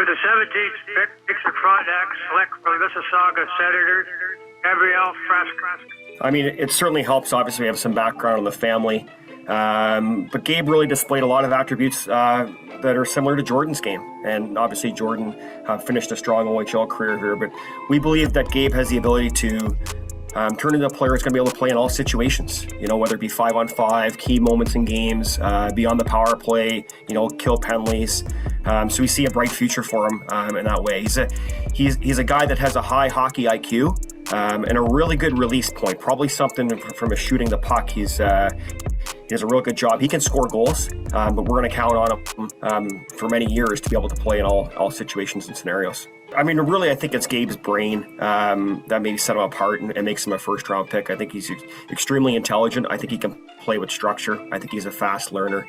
With the 17th pick, Kingston Frontenacs select from Mississauga Senator Gabriel Frasca. I mean, it certainly helps. Obviously, we have some background on the family. But Gabe really displayed a lot of attributes that are similar to Jordan's game. And obviously, Jordan finished a strong OHL career here. But we believe that Gabe has the ability to turn into a player who's going to be able to play in all situations, whether it be 5-on-5, key moments in games, be on the power play, kill penalties. So we see a bright future for him in that way. He's a guy that has a high hockey IQ and a really good release point, probably something from shooting the puck. He does a real good job. He can score goals, but we're going to count on him for many years to be able to play in all situations and scenarios. I mean, really, I think it's Gabe's brain that maybe set him apart and makes him a first-round pick. I think he's extremely intelligent. I think he can play with structure. I think he's a fast learner.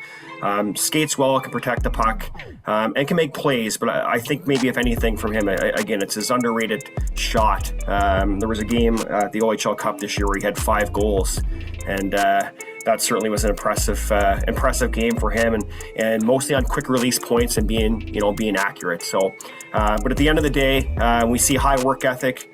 Skates well, can protect the puck, and can make plays. But I think maybe, if anything, from him, again, it's his underrated shot. There was a game at the OHL Cup this year where he had 5 goals, and that certainly was an impressive game for him, and mostly on quick release points and being accurate. So, but at the end of the day, we see high work ethic,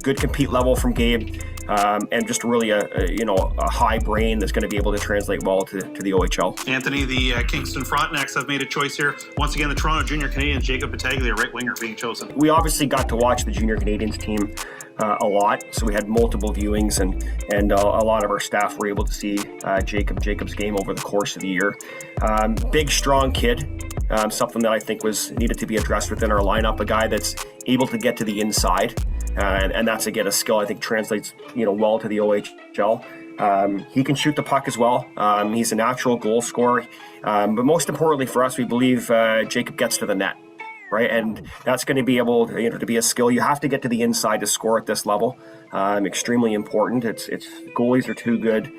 good compete level from Gabe, and just really a high brain that's going to be able to translate well to the OHL. Anthony, the Kingston Frontenacs have made a choice here. Once again, the Toronto Junior Canadians, Jacob Battaglia, right winger, being chosen. We obviously got to watch the Junior Canadians team a lot, so we had multiple viewings, and a lot of our staff were able to see Jacob's game over the course of the year. Big, strong kid, something that I think was needed to be addressed within our lineup. A guy that's able to get to the inside, and that's again a skill I think translates well to the OHL. He can shoot the puck as well. He's a natural goal scorer, but most importantly for us, we believe Jacob gets to the net. Right, and that's going to be able to be a skill. You have to get to the inside to score at this level. Extremely important. It's goalies are too good,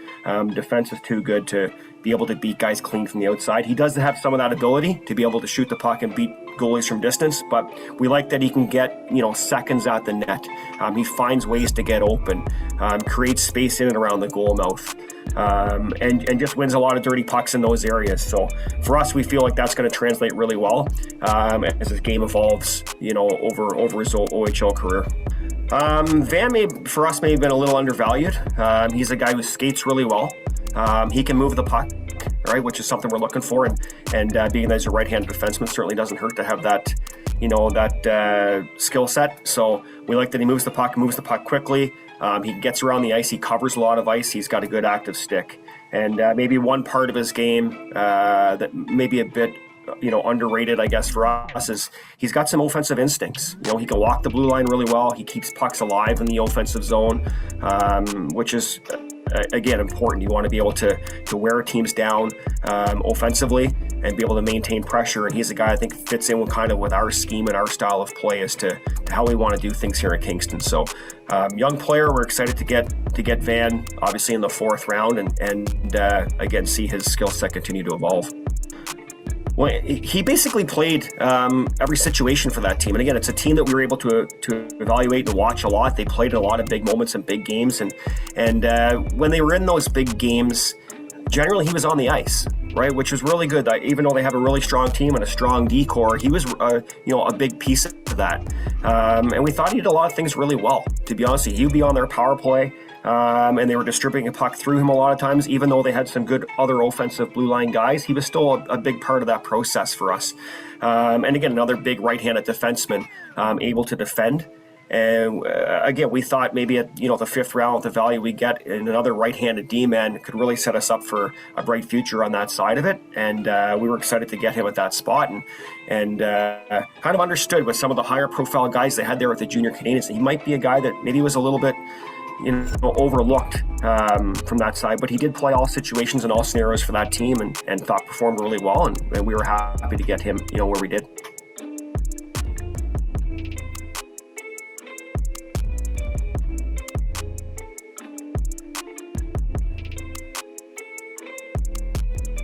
defense is too good to be able to beat guys clean from the outside. He does have some of that ability to be able to shoot the puck and beat goalies from distance, but we like that he can get seconds at the net. He finds ways to get open, creates space in and around the goal mouth. And just wins a lot of dirty pucks in those areas. So for us, we feel like that's going to translate really well as his game evolves, over his OHL career. Van for us may have been a little undervalued. He's a guy who skates really well. He can move the puck, right, which is something we're looking for. And being that he's a right-handed defenseman certainly doesn't hurt to have that, that skill set. So we like that he moves the puck quickly. He gets around the ice. He covers a lot of ice. He's got a good active stick. And maybe one part of his game that may be a bit, underrated, I guess, for us is he's got some offensive instincts. He can walk the blue line really well. He keeps pucks alive in the offensive zone, which is, again, important. You want to be able to wear teams down offensively and be able to maintain pressure. And he's a guy I think fits in with our scheme and our style of play as to how we want to do things here at Kingston. So young player, we're excited to get Van obviously in the 4th round and again see his skill set continue to evolve. Well, he basically played every situation for that team. And again, it's a team that we were able to evaluate and watch a lot. They played a lot of big moments and big games. And when they were in those big games, generally he was on the ice, right? Which was really good. Even though they have a really strong team and a strong D-core, he was, a big piece of that. And we thought he did a lot of things really well, to be honest with you. He'd be on their power play. And they were distributing a puck through him a lot of times. Even though they had some good other offensive blue line guys, he was still a big part of that process for us. And again, another big right-handed defenseman able to defend. And again, we thought maybe at the 5th round, the value we get in another right-handed D-man could really set us up for a bright future on that side of it. And we were excited to get him at that spot and kind of understood with some of the higher profile guys they had there with the Junior Canadians. He might be a guy that maybe was a little bit overlooked from that side, but he did play all situations and all scenarios for that team and thought performed really well, and we were happy to get him, where we did.